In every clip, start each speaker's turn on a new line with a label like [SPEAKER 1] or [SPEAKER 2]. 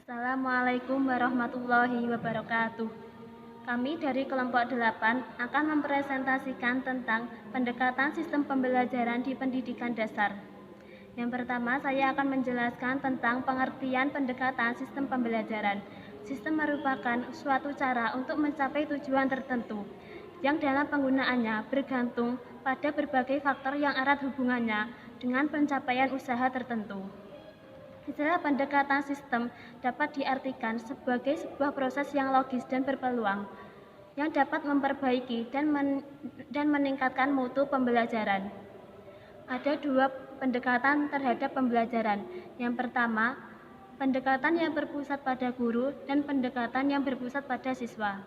[SPEAKER 1] Assalamualaikum warahmatullahi wabarakatuh. Kami dari kelompok 8 akan mempresentasikan tentang pendekatan sistem pembelajaran di pendidikan dasar. Yang pertama, saya akan menjelaskan tentang pengertian pendekatan sistem pembelajaran. Sistem merupakan suatu cara untuk mencapai tujuan tertentu, yang dalam penggunaannya bergantung pada berbagai faktor yang erat hubungannya dengan pencapaian usaha tertentu. Istilah pendekatan sistem dapat diartikan sebagai sebuah proses yang logis dan berpeluang, yang dapat memperbaiki dan meningkatkan mutu pembelajaran. Ada dua pendekatan terhadap pembelajaran. Yang pertama, pendekatan yang berpusat pada guru dan pendekatan yang berpusat pada siswa.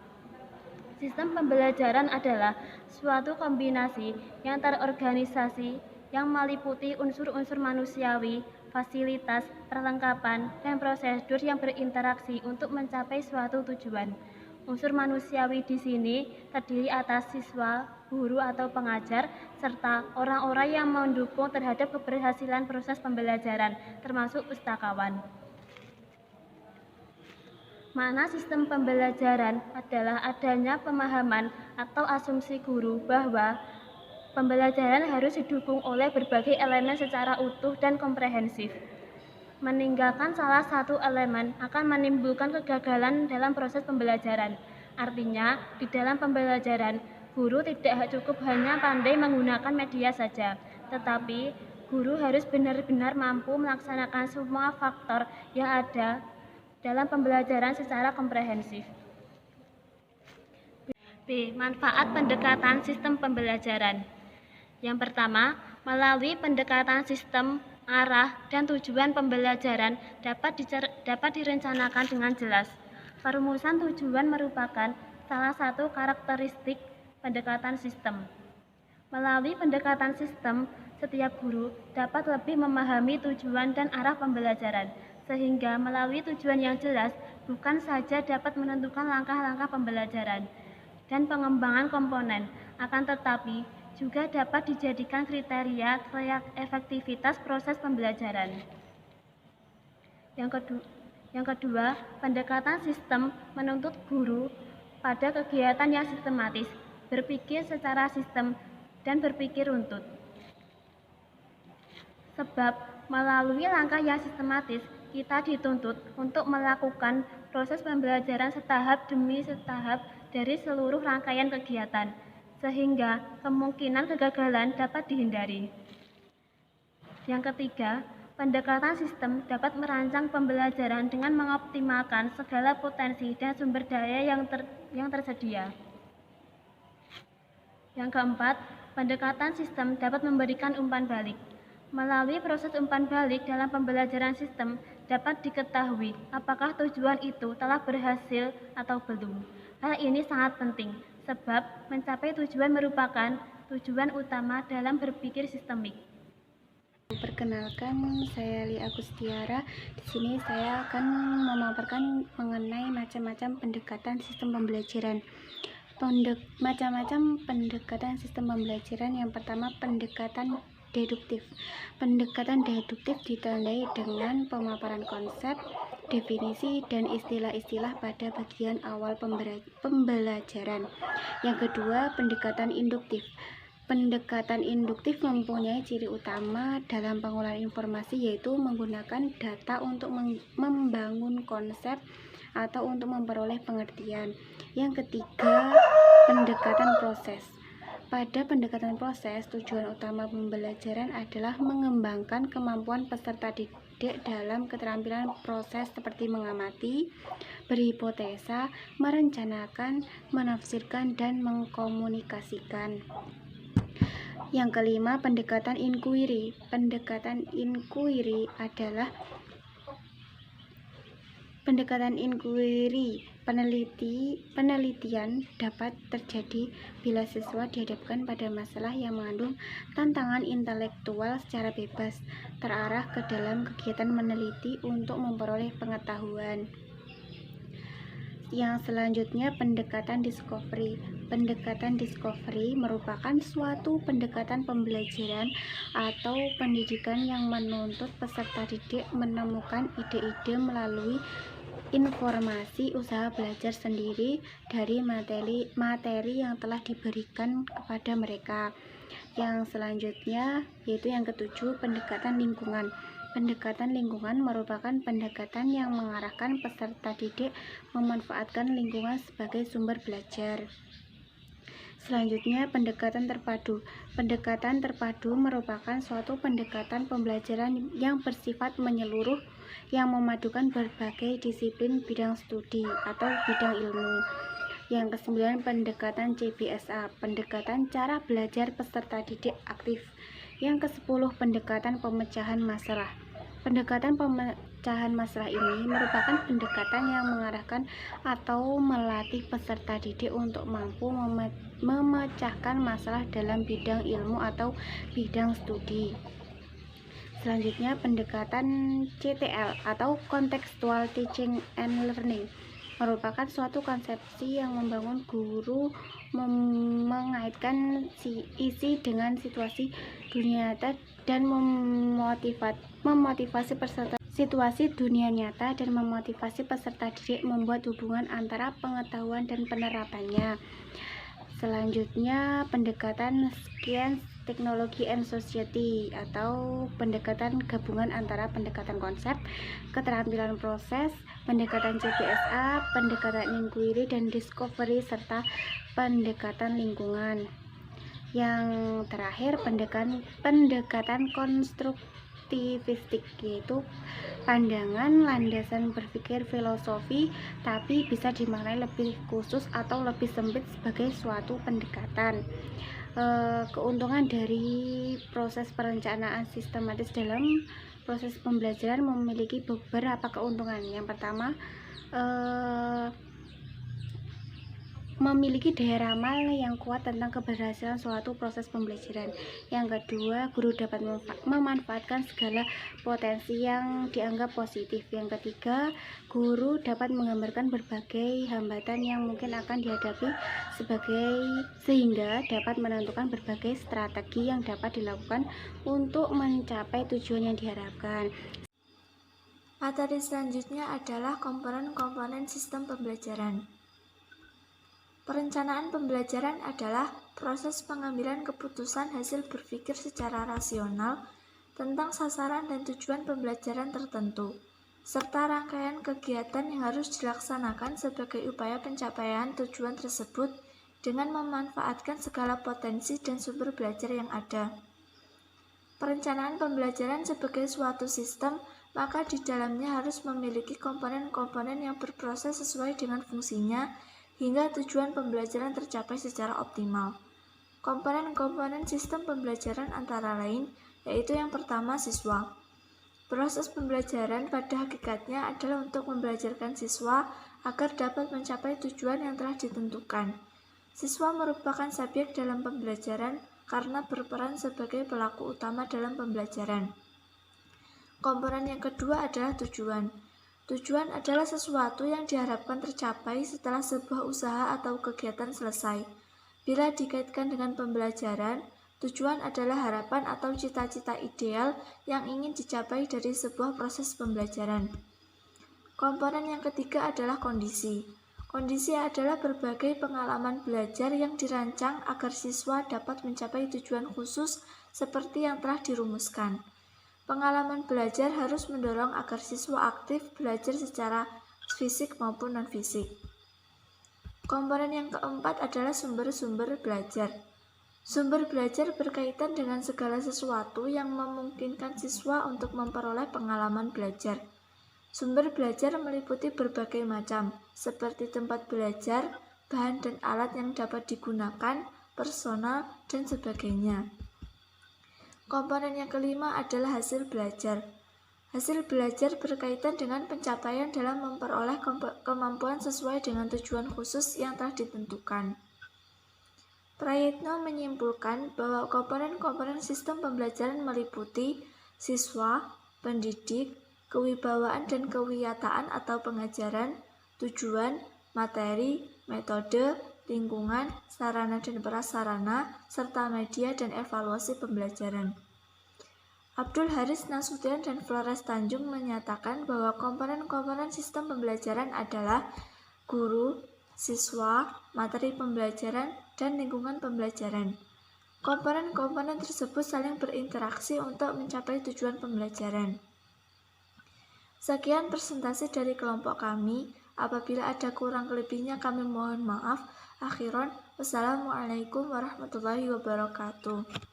[SPEAKER 1] Sistem pembelajaran adalah suatu kombinasi yang terorganisasi yang meliputi unsur-unsur manusiawi, fasilitas, perlengkapan, dan prosedur yang berinteraksi untuk mencapai suatu tujuan. Unsur manusiawi di sini terdiri atas siswa, guru atau pengajar, serta orang-orang yang mendukung terhadap keberhasilan proses pembelajaran, termasuk pustakawan. Makna sistem pembelajaran adalah adanya pemahaman atau asumsi guru bahwa pembelajaran harus didukung oleh berbagai elemen secara utuh dan komprehensif. Meninggalkan salah satu elemen akan menimbulkan kegagalan dalam proses pembelajaran. Artinya, di dalam pembelajaran, guru tidak cukup hanya pandai menggunakan media saja, tetapi guru harus benar-benar mampu melaksanakan semua faktor yang ada dalam pembelajaran secara komprehensif. B. Manfaat pendekatan sistem pembelajaran. Yang pertama, melalui pendekatan sistem, arah, dan tujuan pembelajaran dapat direncanakan dengan jelas. Perumusan tujuan merupakan salah satu karakteristik pendekatan sistem. Melalui pendekatan sistem, setiap guru dapat lebih memahami tujuan dan arah pembelajaran, sehingga melalui tujuan yang jelas bukan saja dapat menentukan langkah-langkah pembelajaran dan pengembangan komponen, akan tetapi juga dapat dijadikan kriteria efektivitas proses pembelajaran. Yang kedua, pendekatan sistem menuntut guru pada kegiatan yang sistematis, berpikir secara sistem, dan berpikir runtut. Sebab melalui langkah yang sistematis, kita dituntut untuk melakukan proses pembelajaran setahap demi setahap dari seluruh rangkaian kegiatan, sehingga kemungkinan kegagalan dapat dihindari. Yang ketiga, pendekatan sistem dapat merancang pembelajaran dengan mengoptimalkan segala potensi dan sumber daya yang tersedia. Yang keempat, pendekatan sistem dapat memberikan umpan balik. Melalui proses umpan balik dalam pembelajaran sistem dapat diketahui apakah tujuan itu telah berhasil atau belum. Hal ini sangat penting, sebab mencapai tujuan merupakan tujuan utama dalam berpikir sistemik.
[SPEAKER 2] Perkenalkan, saya Lia Agustiara. Di sini saya akan memaparkan mengenai macam-macam pendekatan sistem pembelajaran. Macam-macam pendekatan sistem pembelajaran. Yang pertama, pendekatan deduktif. Pendekatan deduktif ditandai dengan pemaparan konsep, definisi, dan istilah-istilah pada bagian awal pembelajaran. Yang kedua, pendekatan induktif. Pendekatan induktif mempunyai ciri utama dalam pengolahan informasi, yaitu menggunakan data untuk membangun konsep atau untuk memperoleh pengertian. Yang ketiga, pendekatan proses. Pada pendekatan proses, tujuan utama pembelajaran adalah mengembangkan kemampuan peserta didik dalam keterampilan proses seperti mengamati, berhipotesa, merencanakan, menafsirkan, dan mengkomunikasikan. Yang kelima, pendekatan inquiry. Pendekatan inquiry adalah penelitian dapat terjadi bila siswa dihadapkan pada masalah yang mengandung tantangan intelektual secara bebas, terarah ke dalam kegiatan meneliti untuk memperoleh pengetahuan. Yang selanjutnya, pendekatan discovery. Pendekatan discovery merupakan suatu pendekatan pembelajaran atau pendidikan yang menuntut peserta didik menemukan ide-ide melalui informasi usaha belajar sendiri dari materi yang telah diberikan kepada mereka. Yang selanjutnya yaitu yang ketujuh, pendekatan lingkungan. Pendekatan lingkungan merupakan pendekatan yang mengarahkan peserta didik memanfaatkan lingkungan sebagai sumber belajar. Selanjutnya, pendekatan terpadu. Pendekatan terpadu merupakan suatu pendekatan pembelajaran yang bersifat menyeluruh yang memadukan berbagai disiplin bidang studi atau bidang ilmu. Yang kesembilan, pendekatan CBSA, pendekatan cara belajar peserta didik aktif. Yang kesepuluh, pendekatan pemecahan masalah. Pendekatan pemecahan masalah ini merupakan pendekatan yang mengarahkan atau melatih peserta didik untuk mampu memecahkan masalah dalam bidang ilmu atau bidang studi. Selanjutnya, pendekatan CTL atau Contextual Teaching and Learning merupakan suatu konsepsi yang membangun guru mengaitkan isi dengan situasi dunia nyata dan memotivasi peserta didik membuat hubungan antara pengetahuan dan penerapannya. Selanjutnya, pendekatan Science, Technology and Society atau pendekatan gabungan antara pendekatan konsep, keterampilan proses, pendekatan CBSA, pendekatan inquiry dan discovery, serta pendekatan lingkungan. Yang terakhir, pendekatan konstruktivistik, yaitu pandangan landasan berpikir filosofi tapi bisa dimaknai lebih khusus atau lebih sempit sebagai suatu pendekatan. Keuntungan dari proses perencanaan sistematis dalam proses pembelajaran memiliki beberapa keuntungan. Yang pertama, memiliki daya ramal yang kuat tentang keberhasilan suatu proses pembelajaran. Yang kedua, guru dapat memanfaatkan segala potensi yang dianggap positif. Yang ketiga, guru dapat menggambarkan berbagai hambatan yang mungkin akan dihadapi sehingga dapat menentukan berbagai strategi yang dapat dilakukan untuk mencapai tujuan yang diharapkan.
[SPEAKER 1] Materi selanjutnya adalah komponen-komponen sistem pembelajaran. Perencanaan pembelajaran adalah proses pengambilan keputusan hasil berpikir secara rasional tentang sasaran dan tujuan pembelajaran tertentu, serta rangkaian kegiatan yang harus dilaksanakan sebagai upaya pencapaian tujuan tersebut dengan memanfaatkan segala potensi dan sumber belajar yang ada. Perencanaan pembelajaran sebagai suatu sistem, maka di dalamnya harus memiliki komponen-komponen yang berproses sesuai dengan fungsinya hingga tujuan pembelajaran tercapai secara optimal. Komponen-komponen sistem pembelajaran antara lain yaitu yang pertama, siswa. Proses pembelajaran pada hakikatnya adalah untuk membelajarkan siswa agar dapat mencapai tujuan yang telah ditentukan. Siswa merupakan subjek dalam pembelajaran karena berperan sebagai pelaku utama dalam pembelajaran. Komponen yang kedua adalah tujuan. Tujuan adalah sesuatu yang diharapkan tercapai setelah sebuah usaha atau kegiatan selesai. Bila dikaitkan dengan pembelajaran, tujuan adalah harapan atau cita-cita ideal yang ingin dicapai dari sebuah proses pembelajaran. Komponen yang ketiga adalah kondisi. Kondisi adalah berbagai pengalaman belajar yang dirancang agar siswa dapat mencapai tujuan khusus seperti yang telah dirumuskan. Pengalaman belajar harus mendorong agar siswa aktif belajar secara fisik maupun non-fisik. Komponen yang keempat adalah sumber-sumber belajar. Sumber belajar berkaitan dengan segala sesuatu yang memungkinkan siswa untuk memperoleh pengalaman belajar. Sumber belajar meliputi berbagai macam, seperti tempat belajar, bahan dan alat yang dapat digunakan, personal, dan sebagainya. Komponen yang kelima adalah hasil belajar. Hasil belajar berkaitan dengan pencapaian dalam memperoleh kemampuan sesuai dengan tujuan khusus yang telah ditentukan. Prayitno menyimpulkan bahwa komponen-komponen sistem pembelajaran meliputi siswa, pendidik, kewibawaan dan kewiyataan atau pengajaran, tujuan, materi, metode, lingkungan, sarana dan prasarana, serta media dan evaluasi pembelajaran.
[SPEAKER 3] Abdul Haris Nasution dan Flores Tanjung menyatakan bahwa komponen-komponen sistem pembelajaran adalah guru, siswa, materi pembelajaran, dan lingkungan pembelajaran. Komponen-komponen tersebut saling berinteraksi untuk mencapai tujuan pembelajaran. Sekian presentasi dari kelompok kami. Apabila ada kurang lebihnya kami mohon maaf. Akhiron, wassalamualaikum warahmatullahi wabarakatuh.